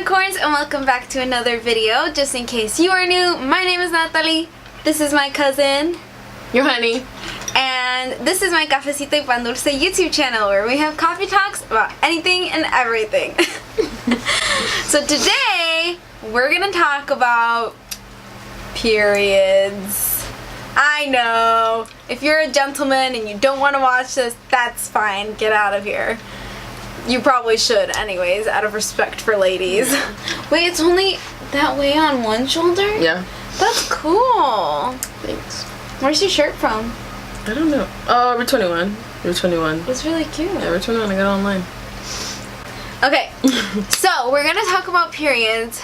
unicorns, and welcome back to another video. Just in case you are new, my name is Nathalie. This is my cousin Yoheny, and this is my Cafecito y Pan Dulce YouTube channel where we have coffee talks about anything and everything. So today we're gonna talk about periods. I know, if you're a gentleman and you don't want to watch this, that's fine. Get out of here. You probably should anyways, out of respect for ladies. Wait, it's only that way on one shoulder? Yeah. That's cool. Thanks. Where's your shirt from? I don't know. We're 21. We're 21. It's really cute. Yeah, we're 21. I got it online. Okay, so we're gonna talk about periods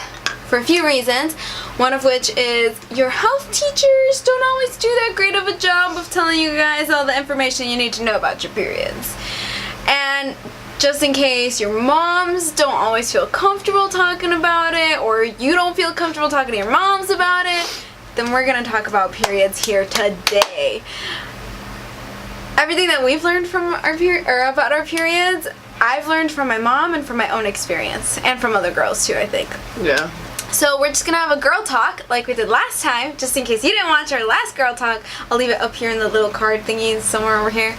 for a few reasons. One of which is your health teachers don't always do that great of a job of telling you guys all the information you need to know about your periods. And just in case your moms don't always feel comfortable talking about it, or you don't feel comfortable talking to your moms about it, then we're gonna talk about periods here today. Everything that we've learned from about our periods, I've learned from my mom and from my own experience, and from other girls too, I think. Yeah. So we're just gonna have a girl talk like we did last time, just in case you didn't watch our last girl talk. I'll leave it up here in the little card thingy somewhere over here.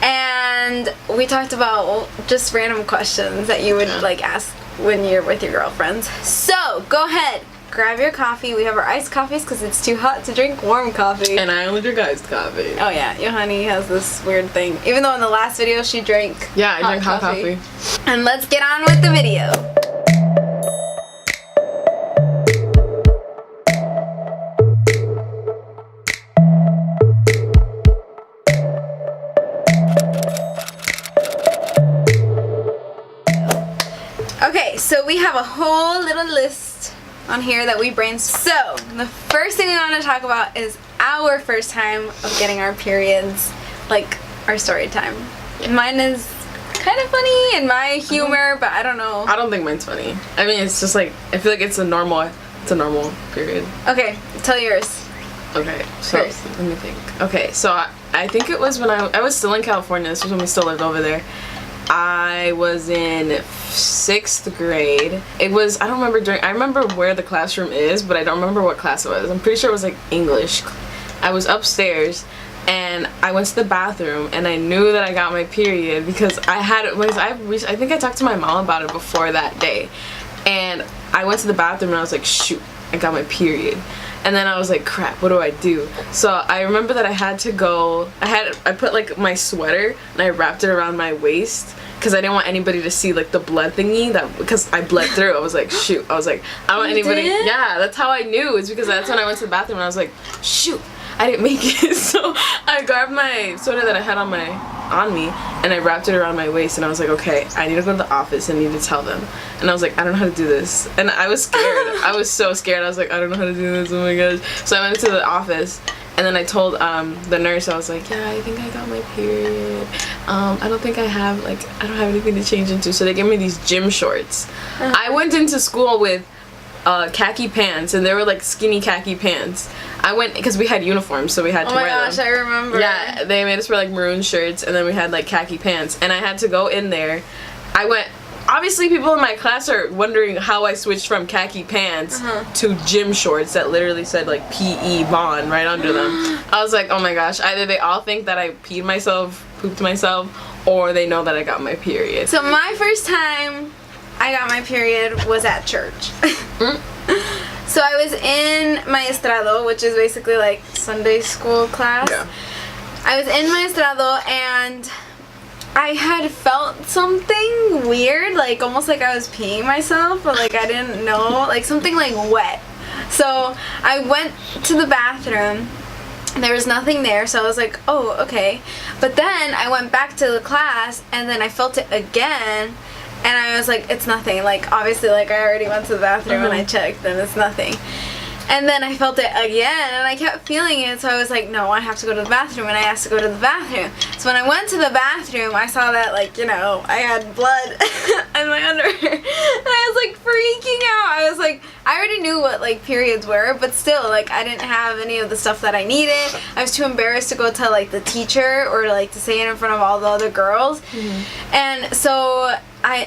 And we talked about just random questions that you would like ask when you're with your girlfriends. So go ahead, grab your coffee. We have our iced coffees because it's too hot to drink warm coffee. And I only drink iced coffee. Oh yeah, Yoheny has this weird thing. Even though in the last video she drank I drink hot coffee. And let's get on with the video. Okay, so we have a whole little list on here that we brainstormed. So, the first thing we want to talk about is our first time of getting our periods, like our story time. Mine is kind of funny and my humor, but I don't know. I don't think mine's funny. I mean, it's just like, I feel like it's a normal period. Okay, tell yours. Okay, so First. let me think. Okay, so I think it was when I was still in California. This was when we still lived over there. I was in 6th grade. It was, I remember where the classroom is, but I don't remember what class it was. I'm pretty sure it was like English. I was upstairs and I went to the bathroom and I knew that I got my period because I think I talked to my mom about it before that day. And I went to the bathroom and I was like, shoot, I got my period. And then I was like, crap, what do I do? So I remember that I had to go, I put like my sweater and I wrapped it around my waist because I didn't want anybody to see like the blood thingy because I bled through. I was like, shoot. I was like, I don't want anybody. Did? Yeah, that's how I knew. It's because that's when I went to the bathroom and I was like, shoot, I didn't make it. So I grabbed my sweater that I had on me and I wrapped it around my waist and I was like, okay, I need to go to the office and need to tell them. And I was like, I don't know how to do this. And I was scared. I was so scared. I was like, I don't know how to do this. Oh my gosh. So I went into the office and then I told the nurse, I was like, yeah, I think I got my period. I don't have anything to change into. So they gave me these gym shorts. I went into school with khaki pants, and they were like skinny khaki pants. I went because we had uniforms, so we had to wear them. Oh my gosh, I remember. Yeah, they made us wear like maroon shirts, and then we had like khaki pants, and I had to go in there. Obviously people in my class are wondering how I switched from khaki pants to gym shorts that literally said like PE Bond right under them. I was like, oh my gosh, either they all think that I pooped myself, or they know that I got my period. So my first time I got my period was at church. So I was in maestrado, which is basically like Sunday school class. Yeah. I was in maestrado and I had felt something weird, like almost like I was peeing myself, but like I didn't know, like something like wet. So I went to the bathroom. There was nothing there, so I was like, oh, okay. But then I went back to the class and then I felt it again. And I was like, it's nothing. Like, obviously, like, I already went to the bathroom and I checked and it's nothing. And then I felt it again and I kept feeling it, so I was like, no, I have to go to the bathroom, and I asked to go to the bathroom. So when I went to the bathroom, I saw that, like, you know, I had blood in my underwear. And I was like freaking out. I was like, I already knew what like periods were, but still, like, I didn't have any of the stuff that I needed. I was too embarrassed to go tell like the teacher or like to say it in front of all the other girls. And so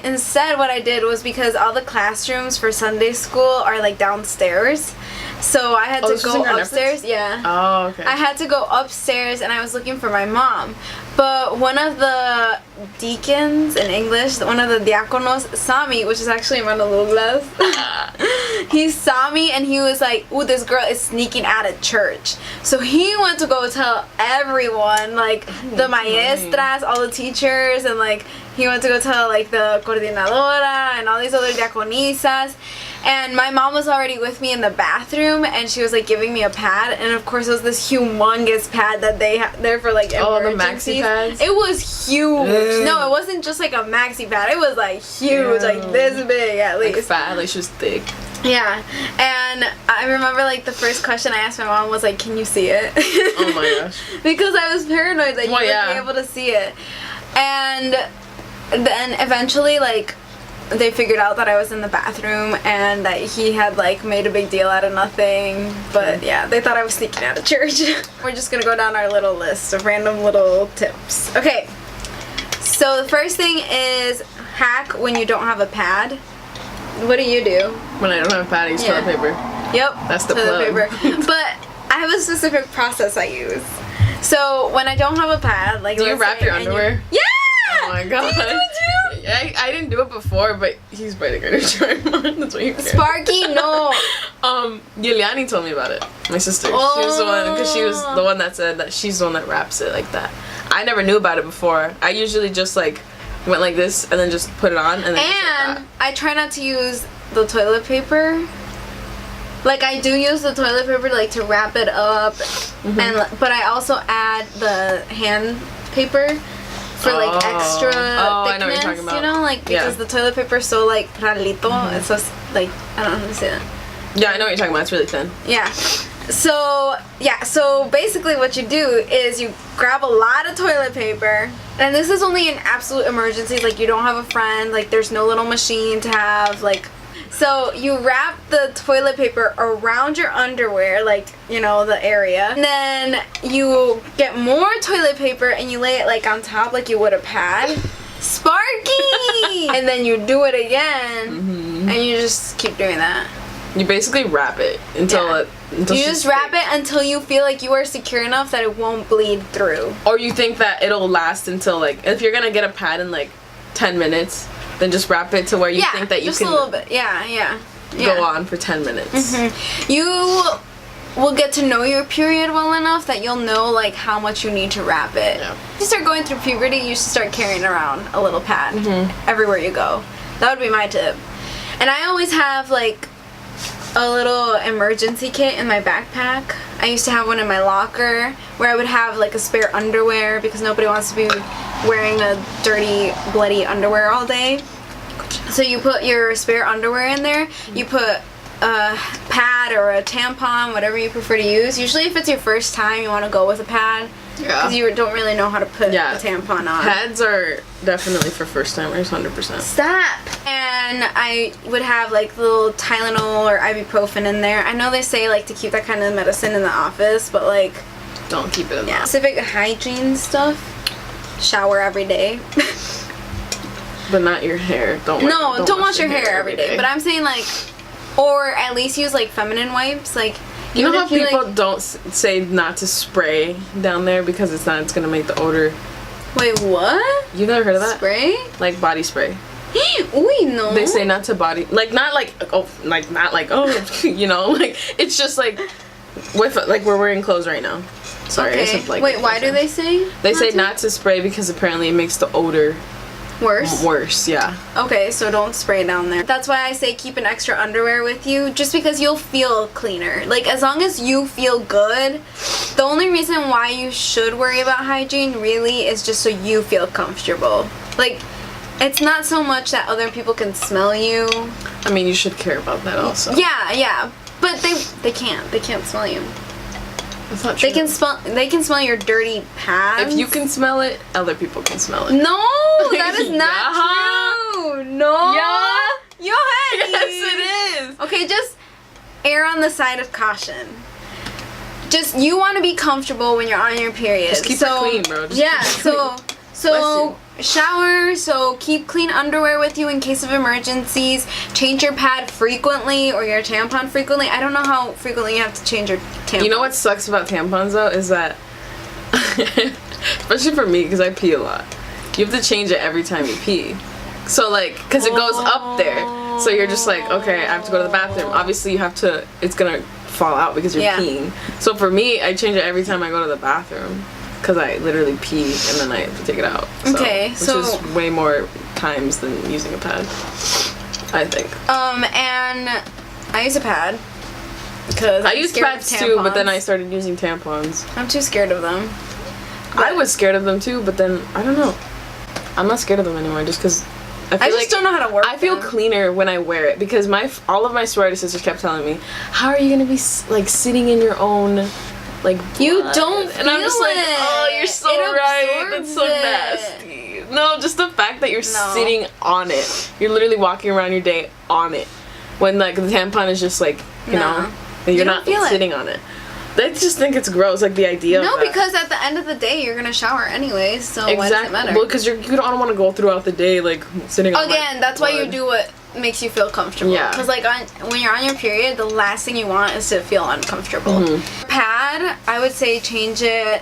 instead what I did was, because all the classrooms for Sunday school are like downstairs, so I had to go upstairs. Yeah. Oh, okay. I had to go upstairs and I was looking for my mom. But one of the deacons in English, one of the diáconos, saw me, which is actually Hermano Douglas. He saw me and he was like, ooh, this girl is sneaking out of church. So he went to go tell everyone, like the maestras, all the teachers, and like he went to go tell like the coordinadora and all these other diaconisas. And my mom was already with me in the bathroom, and she was like giving me a pad, and of course it was this humongous pad that they have there for like emergencies. The maxi pads? It was huge. No, it wasn't just like a maxi pad. It was like huge, like this big at least. Like fat, like she was thick. Yeah, and I remember like the first question I asked my mom was like, "Can you see it?" Oh my gosh. Because I was paranoid that you wouldn't be able to see it, and then eventually like they figured out that I was in the bathroom and that he had like made a big deal out of nothing. But yeah, they thought I was sneaking out of church. We're just gonna go down our little list of random little tips. Okay, so the first thing is hack when you don't have a pad. What do you do? When I don't have a pad, I use toilet paper. Yep, that's the toilet plug. paper. But I have a specific process I use. So when I don't have a pad, like, do you wrap your underwear? Yeah. Oh my god. Do you do it too? I didn't do it before, but he's biting her to try mine. That's what you get. Sparky, no. Yuliani told me about it. My sister. Oh. She was the one, because she was the one that said that she's the one that wraps it like that. I never knew about it before. I usually just like went like this and then just put it on and then just like that. I try not to use the toilet paper. Like, I do use the toilet paper like to wrap it up, but I also add the hand paper for like extra thickness, I know what you're talking about. you know, like because the toilet paper is so like ralito, it's so like, I don't know how to say that. Yeah, I know what you're talking about. It's really thin. Yeah. So basically what you do is you grab a lot of toilet paper, and this is only in absolute emergencies, like you don't have a friend, like there's no little machine to have, like, so you wrap the toilet paper around your underwear, like, you know, the area, and then you get more toilet paper and you lay it like on top like you would a pad. Sparky! And then you do it again, and you just keep doing that. You basically wrap it until you just wrap it until you feel like you are secure enough that it won't bleed through. Or you think that it'll last until, like, if you're gonna get a pad in like 10 minutes, then just wrap it to where you think that you just can a little bit. Yeah. go on for 10 minutes. You will get to know your period well enough that you'll know like how much you need to wrap it. Yeah. If you start going through puberty, you should start carrying around a little pad everywhere you go. That would be my tip. And I always have like a little emergency kit in my backpack. I used to have one in my locker where I would have like a spare underwear because nobody wants to be wearing a dirty, bloody underwear all day. So you put your spare underwear in there, you put a pad or a tampon, whatever you prefer to use. Usually if it's your first time, you want to go with a pad because you don't really know how to put a tampon on. Pads are definitely for first timers, 100%. Stop! And I would have like little Tylenol or ibuprofen in there. I know they say like to keep that kind of medicine in the office, but like, don't keep it in the office. Specific hygiene stuff. Shower every day. But not your hair. Don't wash your hair every day. But I'm saying like, or at least use like feminine wipes. Like, you know how people don't say not to spray down there because it's gonna make the odor. Wait, what? You never heard of that? Spray? Like body spray. Uy, no. They say not to body, like not like you know, like it's just like with like we're wearing clothes right now. Sorry. Okay. I said, like, wait, why do they say? They say not to spray because apparently it makes the odor worse, yeah. Okay, so don't spray down there. That's why I say keep an extra underwear with you, just because you'll feel cleaner. Like, as long as you feel good, the only reason why you should worry about hygiene really is just so you feel comfortable. Like, it's not so much that other people can smell you. I mean, you should care about that also. Yeah, but they can't smell you. That's not true. They can smell your dirty pads. If you can smell it, other people can smell it. No, that is not true. No. Yeah. Yoheny. Yes, it is. Okay, just air err on the side of caution. Just, you want to be comfortable when you're on your period. Just keep it clean, bro. So shower, so keep clean underwear with you in case of emergencies. Change your pad frequently or your tampon frequently. I don't know how frequently you have to change your tampon. You know what sucks about tampons though is that, especially for me, because I pee a lot, you have to change it every time you pee. So like, because it goes up there, so you're just like, okay, I have to go to the bathroom. Obviously you have to, it's gonna fall out because you're peeing. So for me, I change it every time I go to the bathroom because I literally pee and then I have to take it out. So, okay, which is way more times than using a pad, I think. And I use a pad because I use pads too, but then I started using tampons. I'm too scared of them. I was scared of them too, but then I don't know. I'm not scared of them anymore just because I just don't know how to work. I feel cleaner when I wear it because all of my sorority sisters kept telling me, "How are you gonna be like sitting in your own like you blood?" don't and I'm just feel like, it. "Oh, you're so right. That's so it. nasty." No, just the fact that you're sitting on it. You're literally walking around your day on it. When like the tampon is just like you know, you're not sitting on it. I just think it's gross, like the idea of that. Because at the end of the day, you're gonna shower anyways, so why does it matter? Well, because you don't want to go throughout the day, like, sitting on Again, that's why you do what makes you feel comfortable. Yeah. Because, like, when you're on your period, the last thing you want is to feel uncomfortable. Mm-hmm. Pad, I would say change it,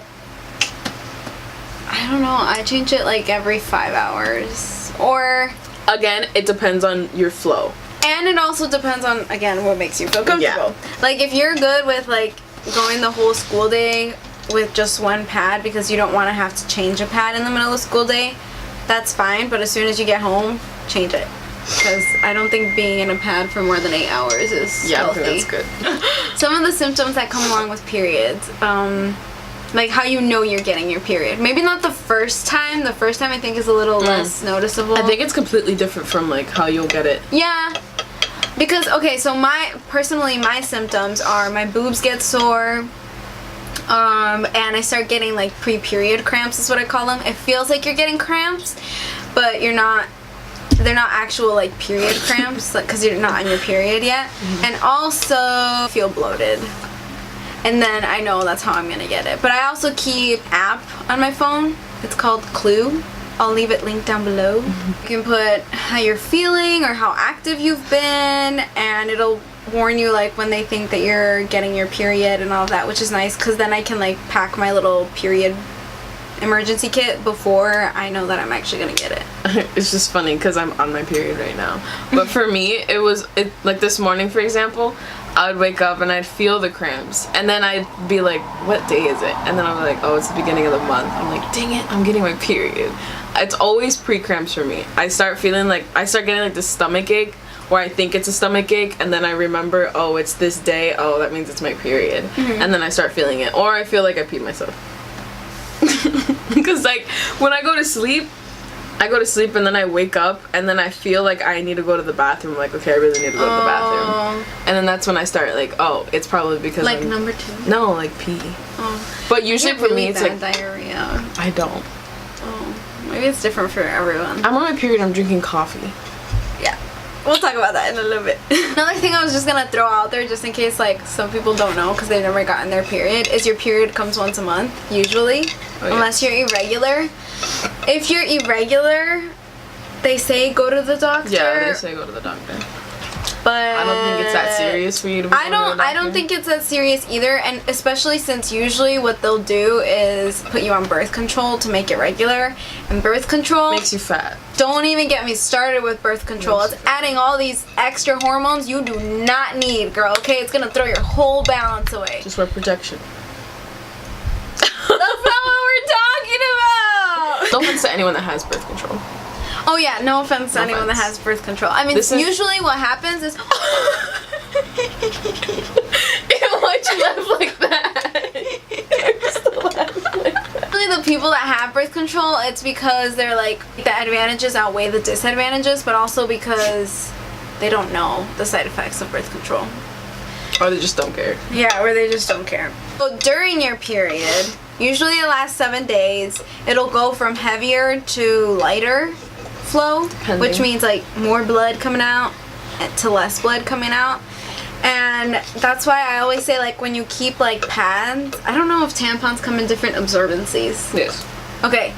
I don't know, I change it, like, every 5 hours. Or... Again, it depends on your flow. And it also depends on, again, what makes you feel comfortable. Yeah. Like, if you're good with, like, going the whole school day with just one pad because you don't want to have to change a pad in the middle of the school day, that's fine, but as soon as you get home, change it. Because I don't think being in a pad for more than 8 hours is healthy. I think that's good. Some of the symptoms that come along with periods, like how you know you're getting your period. Maybe not the first time. The first time I think is a little less noticeable. I think it's completely different from like how you'll get it. Yeah. Because, okay, so my symptoms are my boobs get sore, and I start getting, like, pre-period cramps is what I call them. It feels like you're getting cramps, but they're not actual, like, period cramps, because you're not on your period yet. Mm-hmm. And also feel bloated. And then I know that's how I'm going to get it. But I also keep an app on my phone. It's called Clue. I'll leave it linked down below. You can put how you're feeling or how active you've been, and it'll warn you like when they think that you're getting your period and all of that, which is nice because then I can like pack my little period emergency kit before I know that I'm actually gonna get it. It's just funny because I'm on my period right now. But for me, it like this morning, for example, I would wake up and I'd feel the cramps, and then I'd be like, what day is it? And then I'm like, oh, it's the beginning of the month. I'm like, dang it, I'm getting my period. It's always pre-cramps for me. I start getting like this stomach ache where I think it's a stomach ache, and then I remember, oh, it's this day, oh, that means it's my period. Mm-hmm. And then I start feeling it, or I feel like I peed myself. Because like when I go to sleep and then I wake up and then I feel like I need to go to the bathroom. Like, okay, I really need to go to the bathroom. And then that's when I start like, oh, it's probably because like number 2. No, like pee. Oh. But usually for me it's like diarrhea. I don't. Oh, maybe it's different for everyone. I'm on my period. I'm drinking coffee. Yeah. We'll talk about that in a little bit. Another thing I was just gonna throw out there, just in case like some people don't know because they've never gotten their period, is your period comes once a month, usually. Oh, yeah. Unless you're irregular. If you're irregular, they say go to the doctor. Yeah, they say go to the doctor. But I don't think it's that serious for you to be going to the doctor. I don't think it's that serious either, and especially since usually what they'll do is put you on birth control to make it regular, and birth control makes you fat. Don't even get me started with birth control. It's adding all these extra hormones you do not need, girl, okay? It's gonna throw your whole balance away. Just wear protection. That's not what we're talking about! No offense to anyone that has birth control. Oh yeah, no offense to anyone that has birth control. I mean, usually what happens is... Why'd you laugh like that? You're still laughing like that. Usually the people that have birth control, it's because they're like, the advantages outweigh the disadvantages, but also because they don't know the side effects of birth control. Or they just don't care. Yeah, or they just don't care. So during your period, usually the last 7 days, it'll go from heavier to lighter flow, which means like more blood coming out to less blood coming out. And that's why I always say, like, when you keep, like, pads, I don't know if tampons come in different absorbencies. Yes. Okay,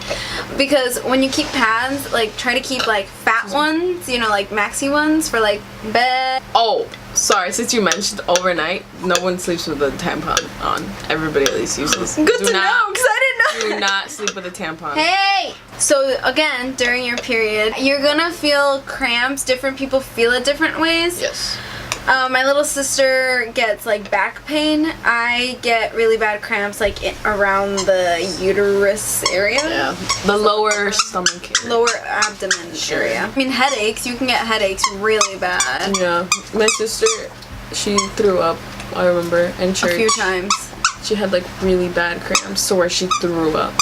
because when you keep pads, like, try to keep, like, fat ones, you know, like, maxi ones for, like, bed. Oh, sorry, since you mentioned overnight, no one sleeps with a tampon on. Everybody at least uses. Good to know, because I didn't know. Do not sleep with a tampon. Hey! So, again, during your period, you're gonna feel cramps. Different people feel it different ways. Yes. My little sister gets, like, back pain. I get really bad cramps, like, around the uterus area. Yeah. The lower stomach area. Lower abdomen area. I mean, headaches. You can get headaches really bad. Yeah. My sister, she threw up, I remember, in church. A few times. She had, like, really bad cramps, so where she threw up.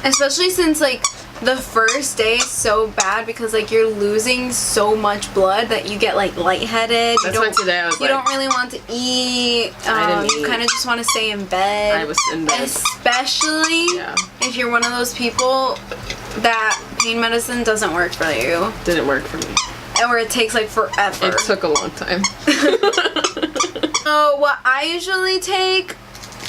Especially since, like, the first day is so bad because, like, you're losing so much blood that you get, like, lightheaded. That's why today I was you don't really want to eat. I didn't eat. You kind of just want to stay in bed. I was in bed. Especially if you're one of those people that pain medicine doesn't work for you. Didn't work for me. Or it takes, like, forever. It took a long time. So what I usually take,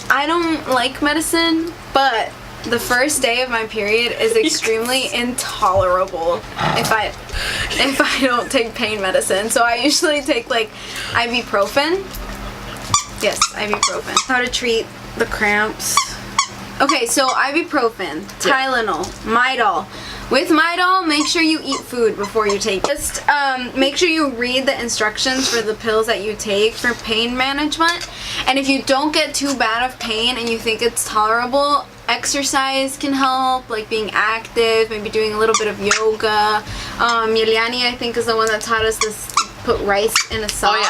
I don't like medicine, but the first day of my period is extremely intolerable if I don't take pain medicine. So I usually take, like, ibuprofen. Yes, ibuprofen. How to treat the cramps. Okay, so ibuprofen, Tylenol, Midol. With Midol, make sure you eat food before you take it. Just make sure you read the instructions for the pills that you take for pain management. And if you don't get too bad of pain and you think it's tolerable, exercise can help, like being active, maybe doing a little bit of yoga. Miliani, I think, is the one that taught us this, put rice in a sock. Oh,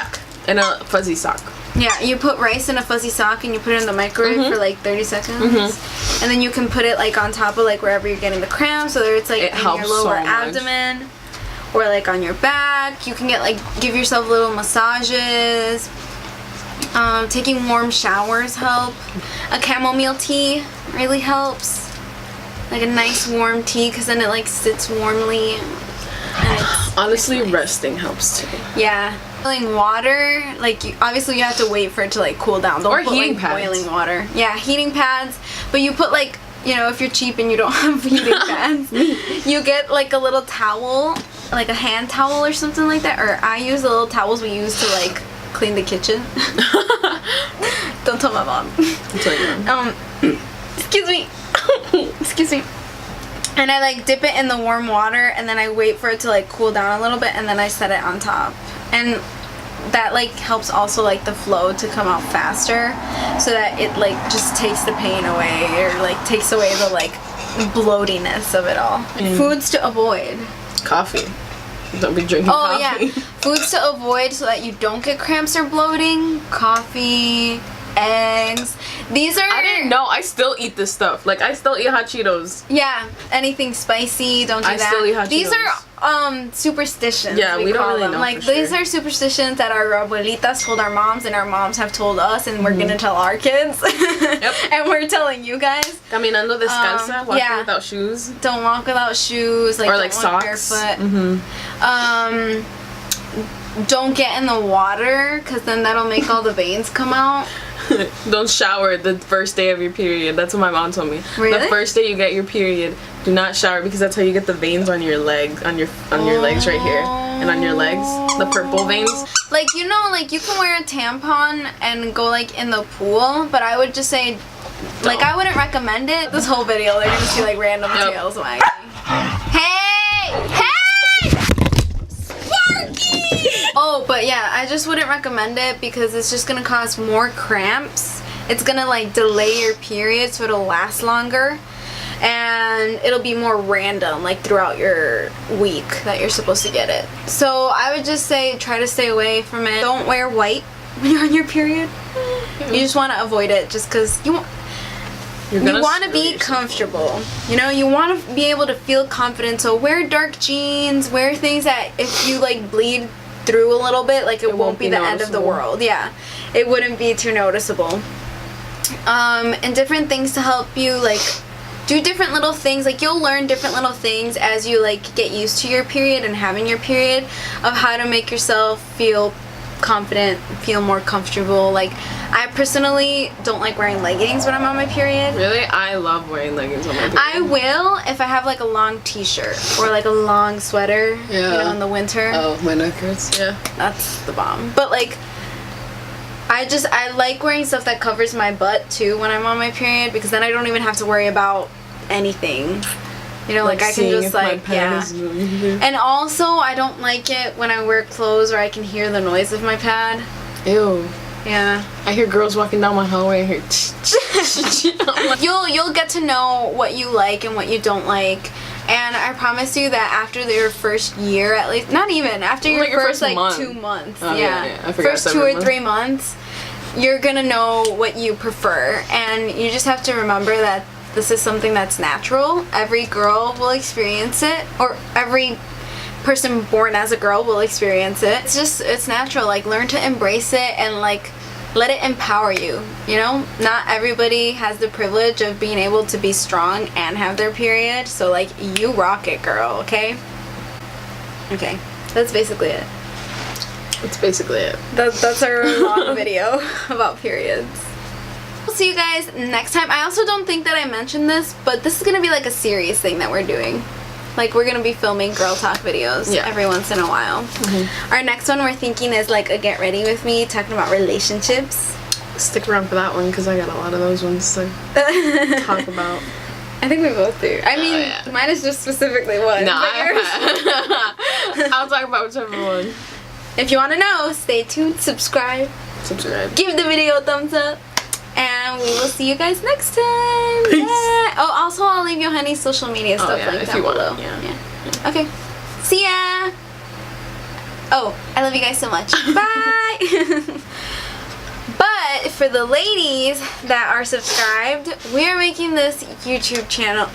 yeah. In a fuzzy sock. Yeah, you put rice in a fuzzy sock and you put it in the microwave for like 30 seconds. And then you can put it, like, on top of, like, wherever you're getting the cramps, whether it's, like, in your lower abdomen or, like, on your back. You can get, like, give yourself little massages. Taking warm showers help. A chamomile tea really helps. Like a nice warm tea, because then it, like, sits warmly. Honestly, resting helps too. Yeah. Boiling water, like, obviously you have to wait for it to, like, cool down. Don't or put, heating like, pads. boiling water. Yeah, heating pads. But you put, like, you know, if you're cheap and you don't have heating pads, you get, like, a little towel, like a hand towel or something like that. Or I use the little towels we use to, like, clean the kitchen. Don't tell my mom. I'll tell your mom. Excuse me. Excuse me. And I, like, dip it in the warm water, and then I wait for it to, like, cool down a little bit, and then I set it on top. And that, like, helps also, like, the flow to come out faster, so that it, like, just takes the pain away, or, like, takes away the, like, bloatiness of it all. Foods to avoid. Coffee. Don't be drinking coffee. Yeah. Foods to avoid so that you don't get cramps or bloating. Coffee, eggs. These are... I didn't know. I still eat this stuff. Like, I still eat hot Cheetos. Yeah. Anything spicy, don't do that. I still eat hot These Cheetos. are superstitions. Yeah, we don't really know. Like, these are superstitions that our abuelitas told our moms, and our moms have told us, and we're gonna tell our kids. Yep. And we're telling you guys. Caminando descalza, walking without shoes. Don't walk without shoes. Like, or, like, don't walk socks. barefoot. Don't get in the water, because then that'll make all the veins come out. Don't shower the first day of your period. That's what my mom told me. Really? The first day you get your period, do not shower, because that's how you get the veins on your legs, on your legs right here, and on your legs, the purple veins. Like, you know, like, you can wear a tampon and go, like, in the pool, but I would just say, like, I wouldn't recommend it. This whole video, they're gonna see, like, random tails wagging. Hey! Hey! Oh, but yeah, I just wouldn't recommend it because it's just gonna cause more cramps. It's gonna, like, delay your period so it'll last longer, and it'll be more random, like, throughout your week that you're supposed to get it. So I would just say try to stay away from it. Don't wear white when you're on your period. You just want to avoid it just because you want to be comfortable. You know, you want to be able to feel confident. So wear dark jeans, wear things that if you, like, bleed through a little bit, like, it won't be the end of the world. Yeah, it wouldn't be too noticeable. And different things to help you, like, do different little things. Like, you'll learn different little things as you, like, get used to your period and having your period, of how to make yourself feel confident, feel more comfortable. Like, I personally don't like wearing leggings when I'm on my period. Really? I love wearing leggings on my period. I will if I have like a long t-shirt or like a long sweater, you know, in the winter. Oh, my neck hurts. Yeah. That's the bomb. But like, I like wearing stuff that covers my butt too when I'm on my period, because then I don't even have to worry about anything. You know, like I can just like, yeah. And also, I don't like it when I wear clothes where I can hear the noise of my pad. Ew. Yeah. I hear girls walking down my hallway and hear You'll get to know what you like and what you don't like. And I promise you that after your first year, at least, not even, after your first like month. 2 months. Oh, yeah. I forgot first 2 or 3 months, you're gonna know what you prefer. And you just have to remember that this is something that's natural. Every girl will experience it, or every person born as a girl will experience it. It's natural. Like, learn to embrace it and like let it empower you. You know, not everybody has the privilege of being able to be strong and have their period. So like, you rock it, girl. Okay. Okay. That's basically it. That's basically it. That's our long video about periods. We'll see you guys next time. I also don't think that I mentioned this, but this is gonna be like a serious thing that we're doing. Like, we're gonna be filming girl talk videos every once in a while. Our next one we're thinking is like a get ready with me, talking about relationships. Stick around for that one, because I got a lot of those ones to talk about. I think we both do. I mean, mine is just specifically one. No, I'll talk about whichever one. If you want to know, stay tuned, subscribe, give the video a thumbs up. And we will see you guys next time. Peace. Yeah. Oh, also, I'll leave Yoheny's social media stuff linked down below. Yeah. Okay. See ya. Oh, I love you guys so much. Bye. But for the ladies that are subscribed, we are making this YouTube channel.